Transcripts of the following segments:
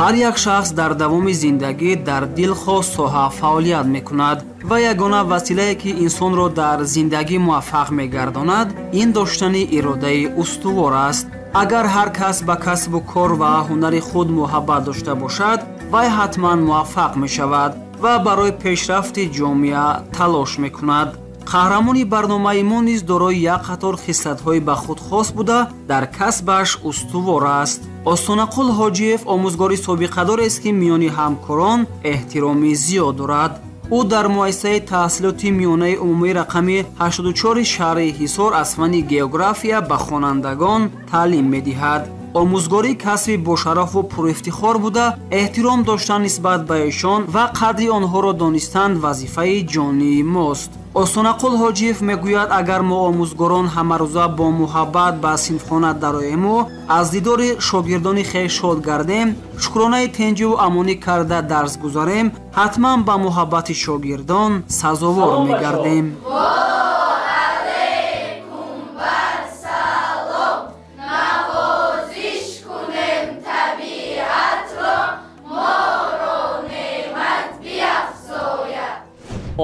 ҳар як шахс дар давоми зиндагӣ дар дилхо соҳа фаъолият мекунад ва ягона василае ки инсонро дар зиндагӣ муваффақ мегардонад ин доштани иродаи устувор аст. агар ҳар кас ба касбу кор ва ҳунари худ муҳаббат дошта бошад вай ҳатман муваффақ мешавад ва барои пешрафти ҷомеа талош мекунад. қаҳрамони барномаи мо низ дорои як қатор хислатҳои ба худ хос буда дар касбаш устувор аст. Осонақул Ҳоҷиев омӯзгори собиқадорест ки миёни ҳамкорон эҳтироми зиёд дорад. ӯ дар муассисаи таҳсилоти миёнаи умумии рақами 84 шаҳри Ҳисор аз фанни география ба хонандагон таълим медиҳад. омӯзгорӣ касби бошарафу пурифтихор буда, эҳтиром доштан нисбат ба эшон ва қадри онҳоро донистан вазифаи ҷонии мост. Осонақул Ҳоҷиев мегӯяд, агар мо омӯзгорон ҳамарӯза бо муҳаббат ба синфхона дароему аз дидори шогирдони хеш шод гардем, шукронаи тенҷу амонӣ карда дарс гузарем, ҳатман ба муҳаббати шогирдон сазовор мегардем.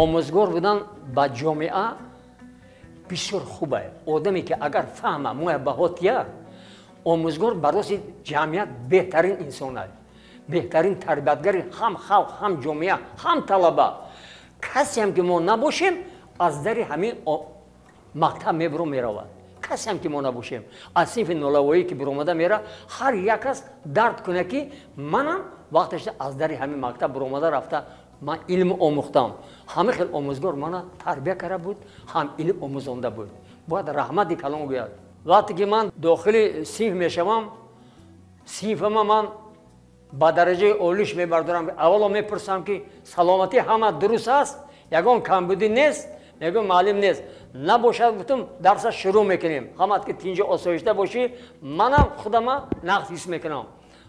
омӯзгор будан ба ҷомеа бисёр хубе. Одаме ки агар фаҳма муҳаббатия, омӯзгор бароси ҷамъият беҳтарин инсон аст, беҳтарин тарбиятгари ҳам халқ, ҳам ҷомеа, ҳам талаба. Касеам ки мо набошем, аз дари ҳамин мактаб мебиро меравад. Касеам ки мо набошем, аз синфи нолавоӣ ки биромада мера, ҳар як кас дард куна ки манам вақташ аз дари ҳамин мактаб биромада рафта ман илм омӯхтам. ҳама хел омӯзгор мана тарбия карда буд, ҳам илм омӯзонда буд. Бояд раҳмати калом гӯяд. вақте ки ман дохили синф мешавам, синфама ман ба дараҷаи олиш мебардорам. аввало мепурсам ки саломатӣ ҳама дуруст аст, ягон камбудӣ нест, мегӯм маълим нест. набошад гуфтам дарса шурӯъ мекунем. ҳамат ки тинҷа осоишта бошӣ, манам худама нақд ҳис мекунам.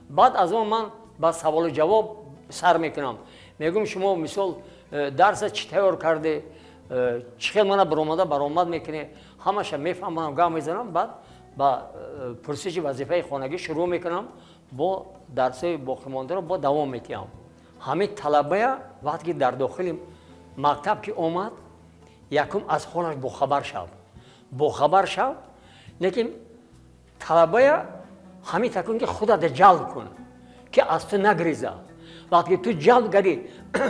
баъд аз он ман ба саволу ҷавоб сар мекунам. мегӯм шумо мисол дарса чӣ тайёр карде, чӣ хел мана биромада баромад мекунӣ, ҳамаша мефаҳмонам, гап мезанам. баъд ба пурсиши вазифаи хонагӣ шурӯъ мекунам, бо дарсои боқимондаро бо давом метиҳам. ҳамин талабая вақте ки дар дохили мактаб ки омад, якум аз холаш бохабар шав, лекин талабая ҳамин такун ки худата ҷалб кун, ки аз ту нагреза. вақте ки ту ҷалб кардӣ,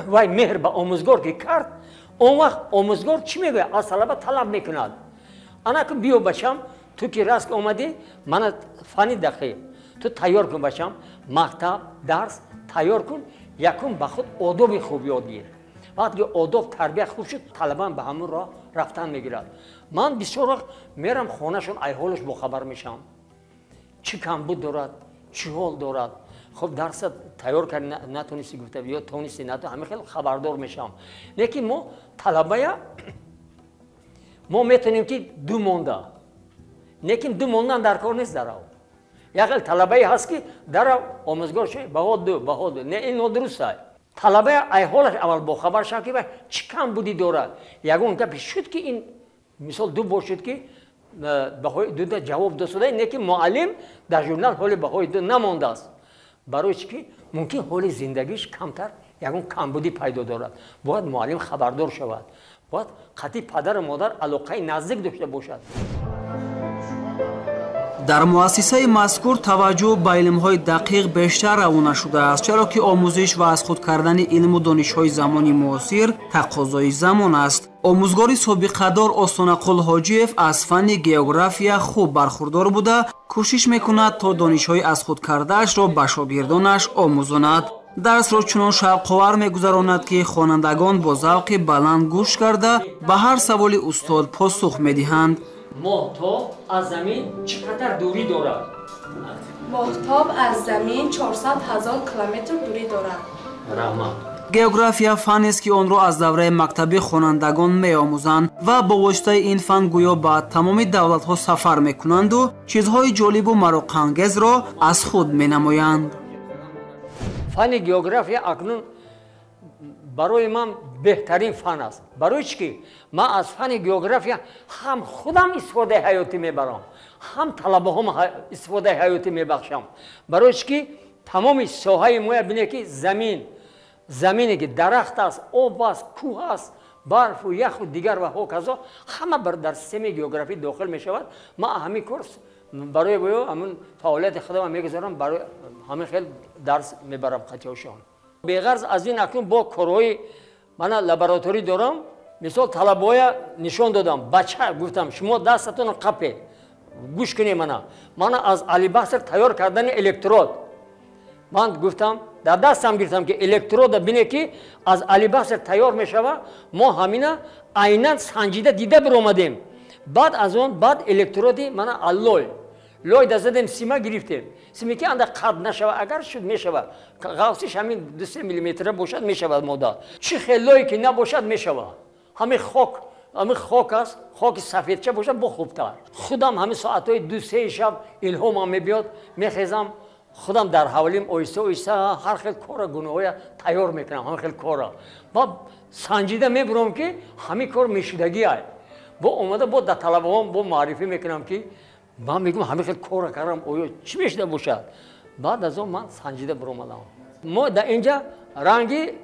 вай меҳр ба омӯзгор ки кард, он вақт омӯзгор чӣ мегӯяд? Аз талаба талаб мекунад. ана ки биё бачам, ту ки раст омадӣ, мана фани дақиқ, ту тайёр кун бачам, мактаб, дарс тайёр кун, якум ба худ одоби хуб ёд гир. вақте ки одоб тарбия хуб шуд, талабан ба ҳамон роҳ рафтан мегирад. ман бисёр вақт мерам хонашон, айҳолаш бохабар мешавам, чӣ камбуд дорад, чӣ ҳол дорад. خب درس تیار کردن نتونستی گفته یا تونستی نتون همه خیلی خبردار میشم. لیکن ما طلبه ما میتونیم که دو مونده، لیکن دو موندن در کار نیست درو. یا خیلی طلبه هست که درو آموزگار شه بهاد دو نه این درسته. طلبه ای حالش اول با خبر شد که چی کم بودی دارد. یگون که شد که این مثال دو باشد که بهای دو تا جواب داده، لیکن معلم در ژورنال حال بهای دو نمانده است. برای چی ممکن حال زندگیش کمتر یگون کمبودی پیدا دارد. باید معلم خبردار شود. باید قطعی پدر و مادر علاقه نزدیک داشته باشد. در مؤسسه مذکور توجه به علم‌های دقیق بیشتر روانه شده است، چرا که آموزش و از خود کردن علم و دانش‌های زمانی معاصر تقاضای زمان است. آموزگار سابقه‌دار آسانقل حاجیف از فن گئوگرافیا خوب برخوردار بوده، کوشش میکند تا دانش‌های از خود کرده‌اش را به شاگردانش آموزاند. درس را چنان شوق‌آور می‌گذراند که خوانندگان با ذوق بلند گوش کرده به هر سوال استاد پاسخ می‌دهند. ماهتاب از زمین چقدر دوری دارد؟ ماهتاب از زمین 400,000 کیلومتر دوری دارد. رحمت. گئوگرافیا فن است که آن را از دوره مکتبی خوانندگان می‌آموزند و با واسطه این فن گویا به تمام دولت‌ها سفر می‌کنند و چیزهای جالب و مراق‌انگیز را از خود می‌نمایند. فن گئوگرافیا اکنون برای من بهترین فن است. برای چی؟ من از فن گئوگرافیا هم خودم استفاده حیاتی میبرم، هم طلبه هم استفاده حیاتی میبخشم. برای چی؟ тамоми соҳаи моя бине ки замине ки дарахт аст, об аст, кӯҳ аст, барфу яху дигар ва ҳоказо ҳама дар системаи географӣ дохил мешавад. ман ҳамин кор барои гӯё ҳамин фаъолияти худам мегузорам, барои ҳамин хел дарс мебарам қатъиёшон. беғарз аз ин акнун бо корҳои ман лабораторӣ дорам. мисол талабоя нишон додам, бача гуфтам шумо дастатон қапе гӯш кунед, ман аз алибаср тайёр кардани электрод ман гуфтам дар дастам гирифтам ки электрода бине ки аз алибаср тайёр мешава, мо ҳамина айнан санҷида дида биромадем. баъд аз он баъд электроди мана аллой лой дазадем, сима гирифтем. симе ки анда қатъ нашава, агар шуд мешава, ғавсиш ҳамин 2-3 миллиметра бошад мешавад мода, чӣ хел лое ки набошад мешава. ҳамин хок аст, хоки сафедча бошад бо хубтар. худам ҳамин соатҳои 2-3 шаб илҳомам мебиёд, мехезам худам дар ҳавлим оҳиста оҳиста ҳар хел кора гуноҳоя тайёр мекунам, ҳамин хел кора. баъд санҷида мебурам ки ҳамин кор мешудагиай. бо омада бо дар талабаҳом бо маърифӣ мекунам ки ман мегӯям ҳамин хел кора кардам, оё чӣ мешуда бошад. баъд аз он ман санҷида биромадам. мо дар инҷа ранги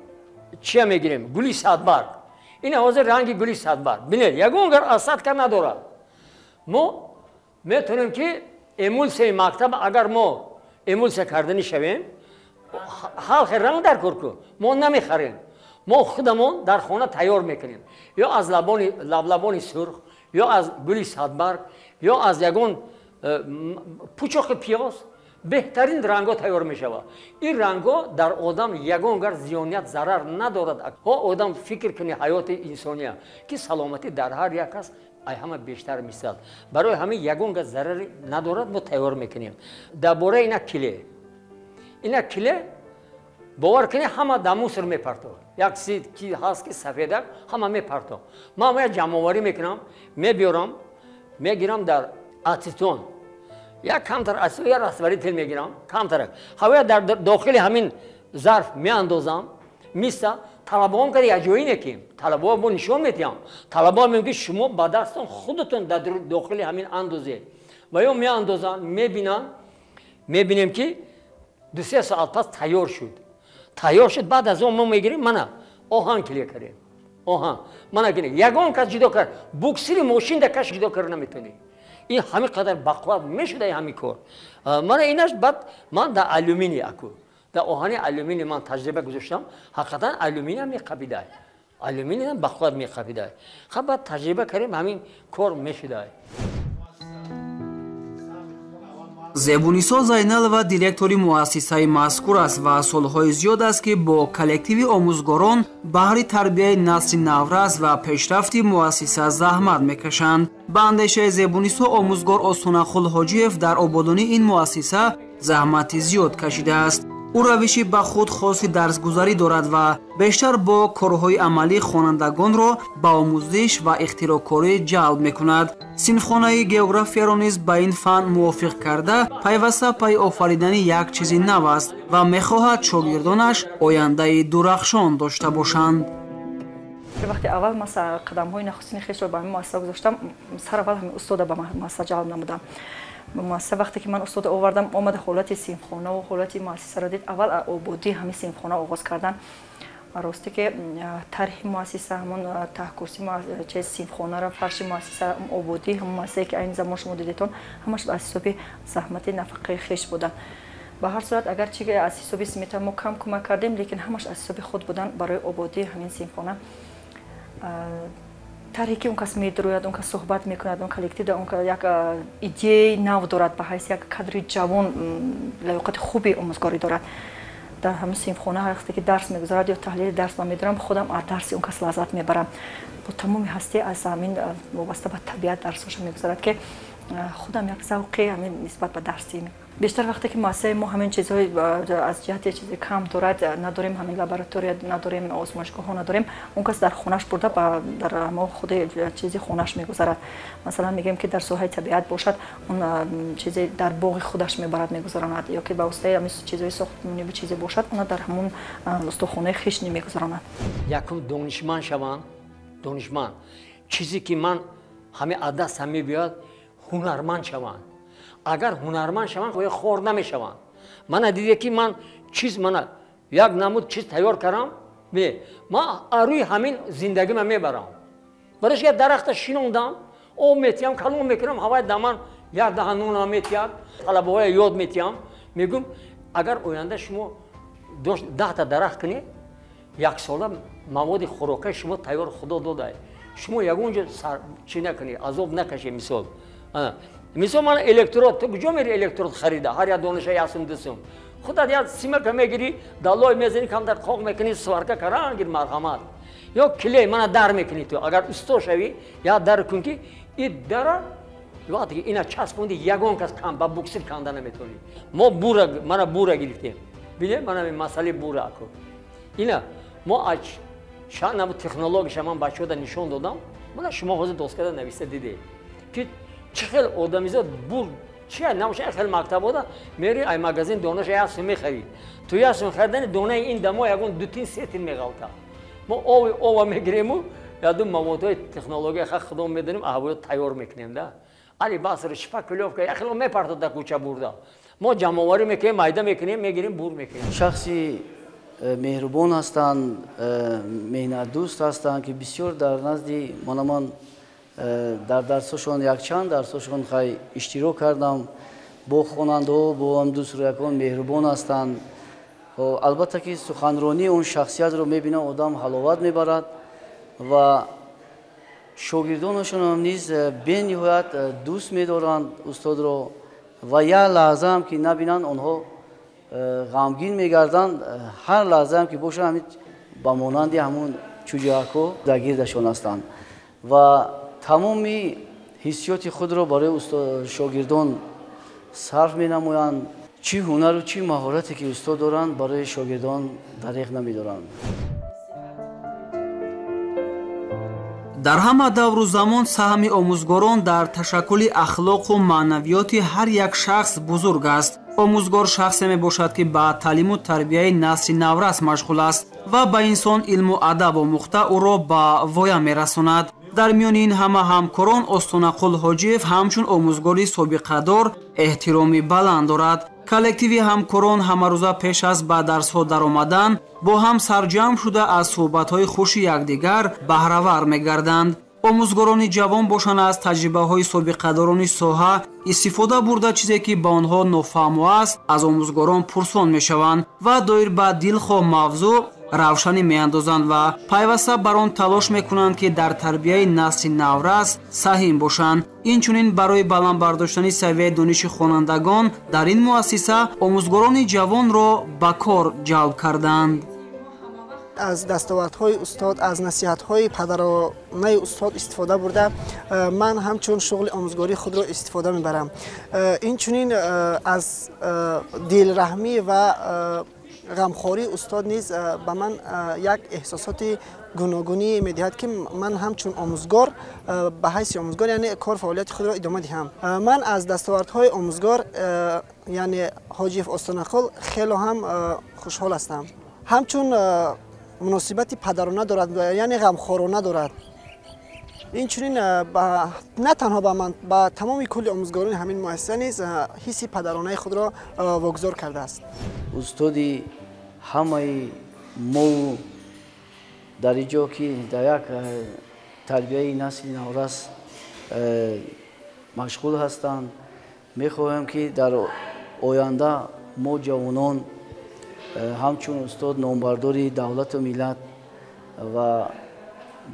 чия мегирем? гули садбарг. ин ҳозир ранги гули садбарг. бинед ягон гар асадка надорад. мо метавонем ки эмулсияи мактаб, агар мо эмулсия карданӣ шавем, ҳалқи ранг дар кор кун, мо намехарем. мо худамон дар хона тайёр мекунем. ё аз лаблабони сурх, ё аз гули садбарг, ё аз ягон пӯчоқи пиёз, беҳтарин рангҳо тайёр мешавад. ин рангҳо дар одам ягон гар зиёният зарар надорад. одам фикр кунӣ ҳаёти инсония ки саломатӣ дар ҳар як аст, ай ҳама бештар мисад. барои ҳамин ягон гар зарари надорад, мо тайёр мекунем. дар бораи ина киле бовар кунед ҳама дар мусор мепартод. як чизе ки ҳаст ки сафедак ҳама мепартод. ман бояд ҷамъоварӣ мекунам, мебиёрам, мегирам дар ацетон, як камтар ацетон, як расварител мегирам, камтарак ҳавоя дар дохили ҳамин зарф меандозам, миста талабаҳом када якҷоӣ неким, талабаҳо бо нишон метиҳам. талабаҳо мегӯям ки шумо ба дастон худатон дар дохили ҳамин андозед. ва ё меандозам, мебинем ки 2-3 соат пас тайёр шуд. баъд аз он мо мегирем, мана оҳан кле кардем. оҳан мана гирем, ягон кас ҷудо кард, буксири мошин да каш ҷудо карда наметавонӣ. ин ҳамин қадар бақувват мешуда ҳамин кор. мана инаш баъд ман дар алюминий аку, дар оҳани алюминий ман таҷриба гузоштам. ҳақиқатан алюминиам меқабидай, алюминиям бақувват меқабидай. баъд таҷриба кардем, ҳамин кор мешудай. зебунисо зайналова директори муассисаи мазкур аст ва солҳои зиёд аст ки бо коллективи омӯзгорон баҳри тарбияи насли наврас ва пешрафти муассиса заҳмат мекашанд. ба андешаи зебунисо омӯзгор осонахул ҳоҷиев дар ободонии ин муассиса заҳмати зиёд кашидааст. ӯ равиши ба худ хоси дарсгузарӣ дорад ва бештар бо корҳои амалӣ хонандагонро ба омӯзиш ва ихтироъкорӣ ҷалб мекунад. синфхонаи географияро низ ба ин фан мувофиқ карда пайваста пай офаридани як чизи нав аст ва мехоҳад шогирдонаш ояндаи дурахшон дошта бошанд. вақти аввал ман қадамҳои нахустини хешро ба ҳамин муассиса гузоштам, сар аввал ҳамин устода ба муассиса ҷалб намудам. муассиса вақте ки ман устода овардам, омада ҳолати синфхонаву ҳолати муассисаро дид. аввал ободии ҳамин синфхона оғоз кардан. росте ки тарҳи муассиса, ҳамон таҳкурси синфхонаро, фарши муассиса, ободии ҳамон муассисае ки айни замон шумо дидетон, ҳамаш аз ҳисоби заҳмати нафақаи хеш будан. ба ҳар сурат агарчи аз ҳисоби смета мо кам кӯмак кардем, лекин ҳамаш аз ҳисоби худ будан барои ободии ҳамин синфхона. тарҳе ки он кас медирояд, он кас суҳбат мекунад, он коллектив як идеяи нав дорад, ба ҳайси як кадри ҷавон лаёқати хуби омӯзгорӣ дорад. дар ҳамин синфхона ҳар вақте ки дарс мегузарад ё таҳлили дарс ман медорам, худам аз дарси он кас лаззат мебарам. бо тамоми ҳастӣ аз ҳамин вобаста ба табиат дарсоша мегузарад ки худам як завқи ҳамин нисбат ба дарсӣ. бештар вақте ки муассисаи мо ҳамин чизҳои аз ҷиҳати чизи кам дорад, надорем ҳамин лаборатория, надорем озмоишгоҳҳо, надорем, он кас дар хонаш бурда дар мо худи чизи хонаш мегузарад. масалан мегӯем ки дар соҳаи табиат бошад, он чизе дар боғи худаш мебарад мегузаронад, ё ки ба воситаи ҳамин чизҳои сохтмонӣ чизе бошад, он дар ҳамон устохонаи хишни мегузаронад. якум донишманд шаванд, донишманд чизе ки ман ҳамин аз дастам мебиёд, ҳунарманд шаванд. агар ҳунарманд шаванд, хор намешаванд. мана диде ки ман чиз мана як намуд чиз тайёр кардам бе ман аруи ҳамин зиндагима мебарам барош як дарахта шинондам об метиҳам калон мекунам ҳавай даман як даҳа нона метиҳад талабаҳоя ёд метиҳам мегӯм агар оянда шумо 10 дарахт кунед як сола маводи хӯрокаи шумо тайёр худо додае шумо ягонҷо чӣ накунед азоб накашед мисол мисол ман электрод ту куҷо мери электрод харида ҳар як донаша 1 сум худат як симака мегири даллой мезани камдар қоқ мекунӣ сварка карангир марҳамат ё клей мана дар мекунӣ ту агар усто шавӣ як дар кун ки и дара вақте ки ина часпонди ягон кас кам ба буксир канда наметавонӣ мо бура мана бура гирифтем биде мана масъалаи бура аку ина мо шаънаби технологияша ман бачаҳода нишон додам мана шумо ҳозир доскада нависта дидед ки чӣ хел одамизод бур чия намоша хел мактабода мери ай магазин донаша 1 сум мехарӣ ту 1 сум харидани донаи ин дамо ягон 2-3 тин меғалта мо ова мегирему ядум маводҳои технология ха худо медонем аҳвоё тайёр мекунем да али баср шпаклёвка яхело мепартода кӯча бурда мо ҷамъоварӣ мекунем майда мекунем мегирем бур мекунем шахси меҳрубон ҳастанд меҳнатдӯст ҳастанд ки бисёр дар назди монамон дар дарсошон якчанд дарсошон хай иштирок кардам бо хонандаҳо бо ҳамдӯстроякон меҳрубон ҳастанд албатта ки суханронии он шахсиятро мебинам одам ҳаловат мебарад ва шогирдонашонам низ бениҳоят дӯст медоранд устодро ва як лаҳзаам ки набинанд онҳо ғамгин мегарданд ҳар лаҳзаам ки бошад ҳамин ба монанди ҳамун чӯҷаҳакҳо дар гирдашон ҳастанд ва тамоми ҳиссиёти худро барои шогирдон сарф менамоянд чӣ ҳунару чӣ маҳорате ки устод доранд барои шогирдон дариқ намедоранд дар ҳама давру замон саҳми омӯзгорон дар ташаккули ахлоқу маънавиёти ҳар як шахс бузург аст омӯзгор шахсе мебошад ки ба таълиму тарбияи насли наврас машғул аст ва ба инсон илму адаб омӯхта ӯро ба воя мерасонад дар миёни ин ҳама ҳамкорон Остонақул Ҳоҷиев ҳамчун омӯзгори собиқадор эҳтироми баланд дорад коллективи ҳамкорон ҳамарӯза пеш аз ба дарсҳо даромадан бо ҳам сарҷамъ шуда аз суҳбатҳои хуши якдигар баҳравар мегарданд омӯзгорони ҷавон бошанд аз таҷрибаҳои собиқадорони соҳа истифода бурда чизе ки ба онҳо нофаҳмо аст аз омӯзгорон пурсон мешаванд ва доир ба дилхоҳ мавзӯъ равшанӣ меандозанд ва пайваста бар он талош мекунанд ки дар тарбияи насли наврас саҳим бошанд инчунин барои баланд бардоштани савияи дониши хонандагон дар ин муассиса омӯзгорони ҷавонро ба кор ҷалб карданд аз дастовардҳои устод аз насиҳатҳои падаронаи устод истифода бурда ман ҳамчун шуғли омӯзгории худро истифода мебарам инчунин аз дилраҳмӣ ва ғамхории устод низ ба ман як эҳсосоти гуногунӣ медиҳад ки ман ҳамчун омӯзгор ба ҳайси омӯзгор яъне кор фаъолияти худро идома диҳам ман аз дастовардҳои омӯзгор яъне Ҳоҷиев Остонақул хело ҳам хушҳол ҳастам ҳамчун муносибати падарона дорад яъне ғамхорона дорад инчунин на танҳо ба ман ба тамоми кулли омӯзгорони ҳамин муассиса низ ҳисси падаронаи худро вогузор кардааст устоди ҳамаи мо дар ин ҷо ки дар як тарбияи насли наврас машғул ҳастанд мехоҳем ки дар оянда мо ҷавонон ҳамчун устод номбардори давлату миллат ва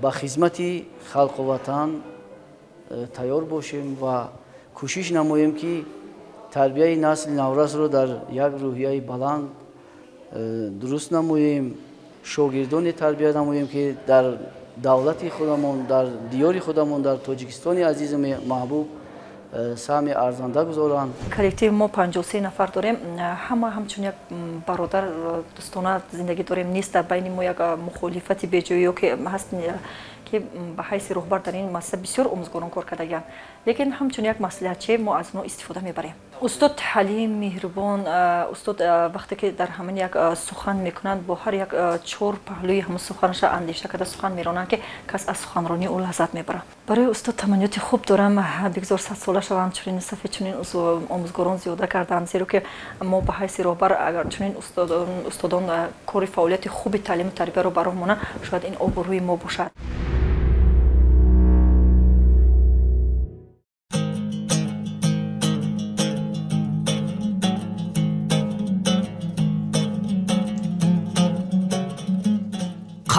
ба хизмати халқу ватан тайёр бошем ва кӯшиш намоем ки тарбияи насли наврасро дар як рӯҳияи баланд дуруст намоем шогирдоне тарбия намоем ки дар давлати худамон дар диёри худамон дар тоҷикистони азизу маҳбуб саҳми арзанда гузоранд коллективи мо 53 нафар дорем ҳама ҳамчун як бародар дӯстона зиндагӣ дорем нест дар байни мо як мухолифати беҷоӣ ё ки ҳаст که به حیث رهبر در این مسئله بسیار آموزگاران کار کردند. لیکن همچون یک مسئله چه ما از اونها استفاده میبریم. استاد حلیم مهربان، استاد وقتی که در همین یک سخن میکنند با هر یک چهار پهلوی هم سخنش اندیشه کرده سخن میرانند که کس از سخنرانی او لذت میبره. برای استاد تمنیات خوب دارم، بگذار 100 ساله شوند چنین صفحه چنین آموزگاران زیاده کردند، زیرا که ما به حیث رهبر اگر چنین استادان کار فعالیت خوب تعلیم و تربیت رو برامون شاید این آبروی ما باشد.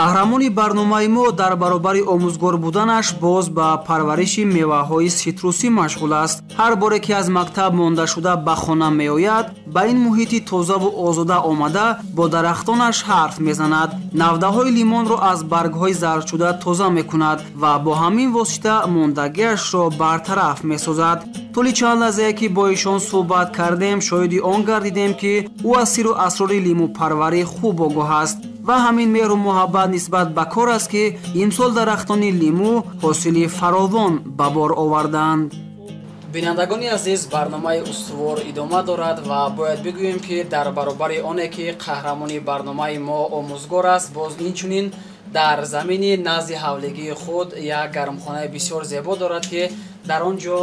қаҳрамони барномаи мо дар баробари омӯзгор буданаш боз ба парвариши меваҳои ситрусӣ машғул аст. ҳар боре ки аз мактаб мондашуда ба хона меояд, ба ин муҳити тозаву озода омада бо дарахтонаш ҳарф мезанад. навдаҳои лимонро аз баргҳои зардшуда тоза мекунад ва бо ҳамин восита мондагиашро бартараф месозад. тӯли чанд лаҳзае ки бо ишон суҳбат кардем, шоҳиди он гардидем ки ӯ аз сиру асрори лимӯпарварӣ хуб огоҳ аст ва ҳамин меҳру муҳаббат нисбат ба кор аст ки имсол дарахтони лимӯ ҳосили фаровон ба бор оварданд. бинандагони азиз, барномаи устувор идома дорад ва бояд бигӯем ки дар баробари оне ки қаҳрамони барномаи мо омӯзгор аст, боз инчунин дар замини назди ҳавлигии худ як гармхонаи бисёр зебо дорад ки дар он ҷо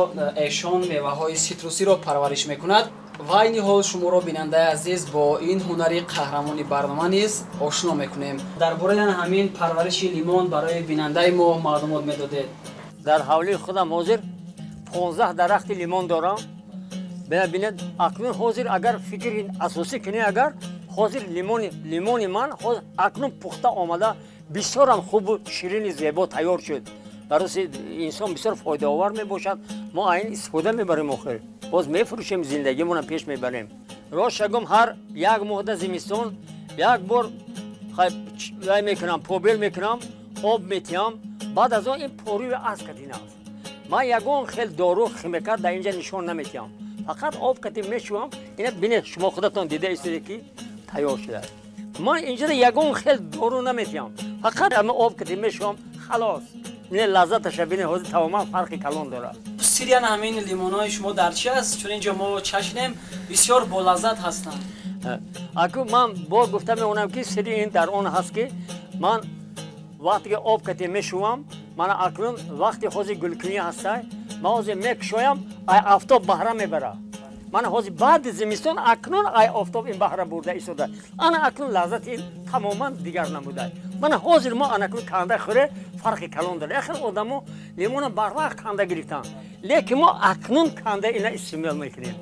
эшон меваҳои ситрусиро парвариш мекунад. ва айни ҳол шуморо бинандаи азиз бо ин ҳунари қаҳрамони барнома низ ошно мекунем. дар бораи ҳамин парвариши лимон барои бинандаи мо маълумот медодед? дар ҳавлии худам ҳозир 15 дарахти лимон дорам. бинед акнун ҳозир агар фикри асосӣ кунӣ, агар ҳозир лимони ман акнун пухта омада бисёрам хубу ширини зебо тайёр шуд. барои инсон бисёр фоидаовар мебошад. мо айн истифода мебарем, охир боз мефурӯшем, зиндагимона пеш мебарем. ростшагум ҳар як моҳда зимистон як бор вай мекунам, побел мекунам, об метиҳам. баъд аз он ин порӯи аз катин аст. ман ягон хел дору химикат дар инҷа нишон наметиҳам. фақат об катин мешувам. ина бинед, шумо худатон дида истоде ки тайёр шуда. ман инҷа ягон хел дору наметиҳам. фақат ама об катин мешувам, халос. ин лаззаташа бинед, ҳозир тамоман фарқи калон дорад. сири ҳамин лимонҳои шумо дар чи аст? чун инҷо мо чашнем бисёр болаззат ҳастанд. аку ман бор гуфта меонам ки сири ин дар он ҳаст ки ман вақте ки об катин мешувам, ман акнун вақти ҳозир гулкунӣ ҳастай, ман ҳозир мекушоям, ай афтоб баҳра мебара. ман ҳозир баъди зимистон акнун ай афтоб ин баҳра бурда истода. ана акнун лаззати ин тамоман дигар намудай. ман ҳозир мо анакнун канда хӯре фарқи калон дорад. ахир одамо лимона барвақт канда гирифтанд, лекин мо акнун канда ина истеъмол мекунем.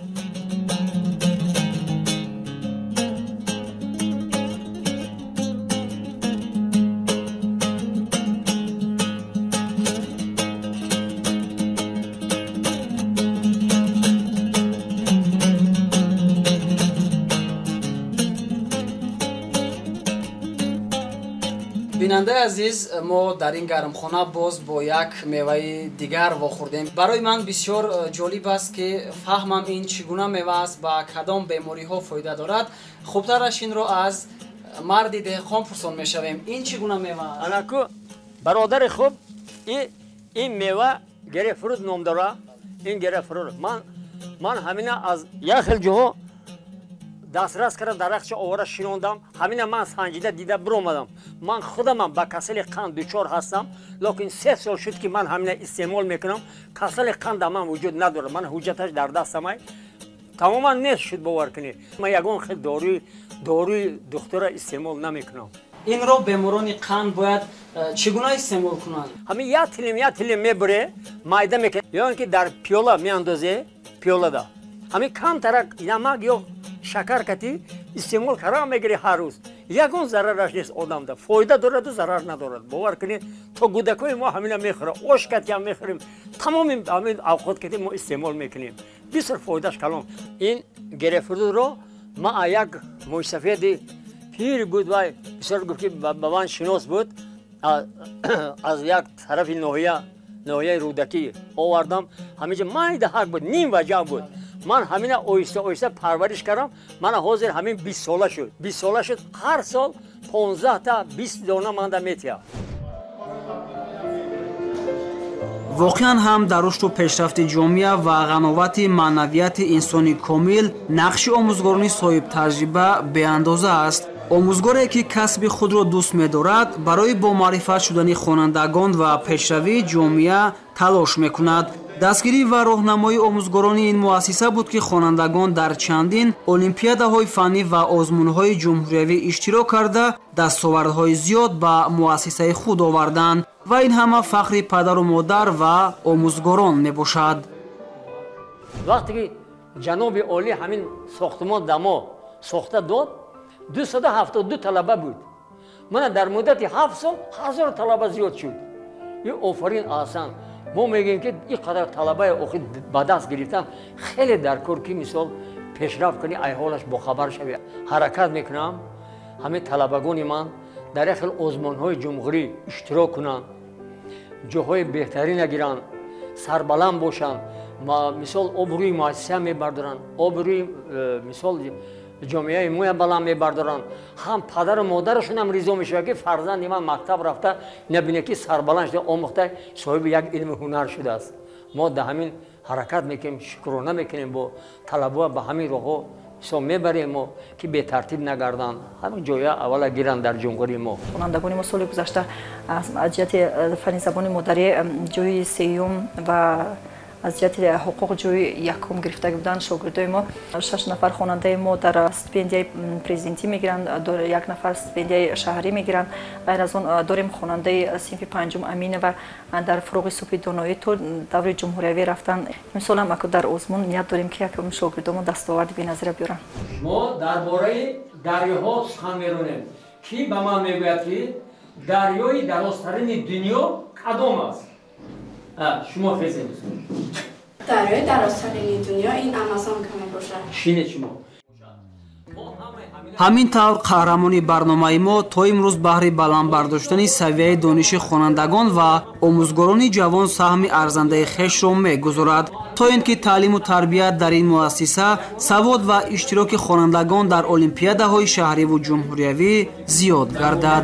бинандаи азиз, мо дар ин гармхона боз бо як меваи дигар вохӯрдем. барои ман бисёр ҷолиб аст ки фаҳмам ин чӣ гуна мева аст, ба кадом бемориҳо фоида дорад. хубтараш инро аз марди деҳқон пурсон мешавем. ин чӣ гуна мева аст? анаку бародари хуб, ин мева грейпфрут ном дорад. ин грейпфрут ман ҳамина аз як хел ҷоҳо дастрас кардам, дарахтша овора шинондам. ҳамина ман санҷида дида биромадам. ман худамам ба касали қанд дучор ҳастам, лекин 3 сол шуд ки ман ҳамина истеъмол мекунам. касали қанд дар ман вуҷуд надорад. ман ҳуҷҷаташ дар дастамай тамоман нест шуд, бовар кунед. ман ягон хел доруи духтура истеъмол намекунам. инро беморони қанд бояд чӣ гуна истеъмол кунанд? ҳамин як тилим мебуре, майда мекунад, ё ин ки дар пиёла меандозе, пиёлада ҳамин камтарак намак ё шакар кати истеъмол кардан мегири ҳар рӯз. ягон зарараш нест одамда. фоида дораду зарар надорад. бовар кунед, то гудакои мо ҳамина мехӯрад, ош катиам мехӯрем, тамоми ҳамин авқот кати мо истеъмол мекунем. бисёр фоидаш калон. ин грейпфрутро ман як мӯйсафеди пир буд, вай бисёр гуфт ки ба ман шинос буд, аз як тарафи ноҳияи рӯдакӣ овардам. ҳаминҷа майда ҳак буд, ним ваҷаҳ буд. ман ҳамина оҳиста оҳиста парвариш кардам. мана ҳозир ҳамин 20 сола шуд. ҳар сол 15 та 20 дона манда метиҳам. воқеан ҳам дар рушду пешрафти ҷомеа ва ғановати маънавияти инсони комил нақши омӯзгорони соҳибтаҷриба беандоза аст. омӯзгоре ки касби худро дӯст медорад, барои бомаърифат шудани хонандагон ва пешравии ҷомеа талош мекунад. дастгирӣ ва роҳнамоии омӯзгорони ин муассиса буд ки хонандагон дар чандин олимпиадаҳои фаннӣ ва озмунҳои ҷумҳуриявӣ иштирок карда дастовардҳои зиёд ба муассисаи худ оварданд ва ин ҳама фахри падару модар ва омӯзгорон мебошад. вақте ки ҷаноби олӣ ҳамин сохтмон дамо сохта дод, 272 талаба буд. мана дар муддати 7 сол 1000 талаба зиёд шуд. ин офарин аҳсан. мо мегӯем ки ин қадар талабаи охир ба даст гирифтан хеле дар кор ки мисол пешрафт кунӣ айҳолаш бохабар шавӣ. ҳаракат мекунам ҳамин талабагони ман дар як хел озмунҳои ҷумҳурӣ иштирок кунанд, ҷоҳои беҳтарина гиранд, сарбаланд бошанд, мисол обрӯи муассиса мебардоранд, обрӯи мисол ҷомеаи мӯя баланд мебардоранд. ҳам падару модарашон ҳам ризо мешавад ки фарзанди ман мактаб рафта набине ки сарбаланд шуда омӯхта соҳиби як илму ҳунар шудааст. мо дар ҳамин ҳаракат мекунем, шукрона мекунем, бо талабаҳо ба ҳамин роҳҳо ҳисоб мебарем мо ки бетартиб нагарданд, ҳамин ҷоя аввала гиранд дар ҷумҳурии мо. хонандагони мо соли гузашта аз ҷиҳати фанни забони модарӣ ҷойи сеюм ва аз ҷиҳати ҳуқуқ ҷойи якум гирифтаги буданд. шогирдои мо 6 нафар хонандаи мо дар стипендияи президентӣ мегиранд, 1 нафар стипендияи шаҳрӣ мегиранд. ғайр аз он дорем хонандаи синфи панҷум Аминова дар фуруғи субҳи доноӣ то даври ҷумҳуриявӣ рафтан. имсол ҳам дар озмун ният дорем ки якум шогирдомо дастоварди беназира биёранд. мо дар бораи дарёҳо сухан меронем. ки ба ман мегӯяд ки дарёи дарозтарини дунё кадом аст? шумо хезем. дарёи дарозтарини дунё ин Амазон ка мебошад. шине шумо. ҳамин тавр қаҳрамони барномаи мо то имрӯз баҳри баланд бардоштани савияи дониши хонандагон ва омӯзгорони ҷавон саҳми арзандаи хешро мегузорад, то ин ки таълиму тарбият дар ин муассиса савод ва иштироки хонандагон дар олимпиадаҳои шаҳриву ҷумҳуриявӣ зиёд гардад.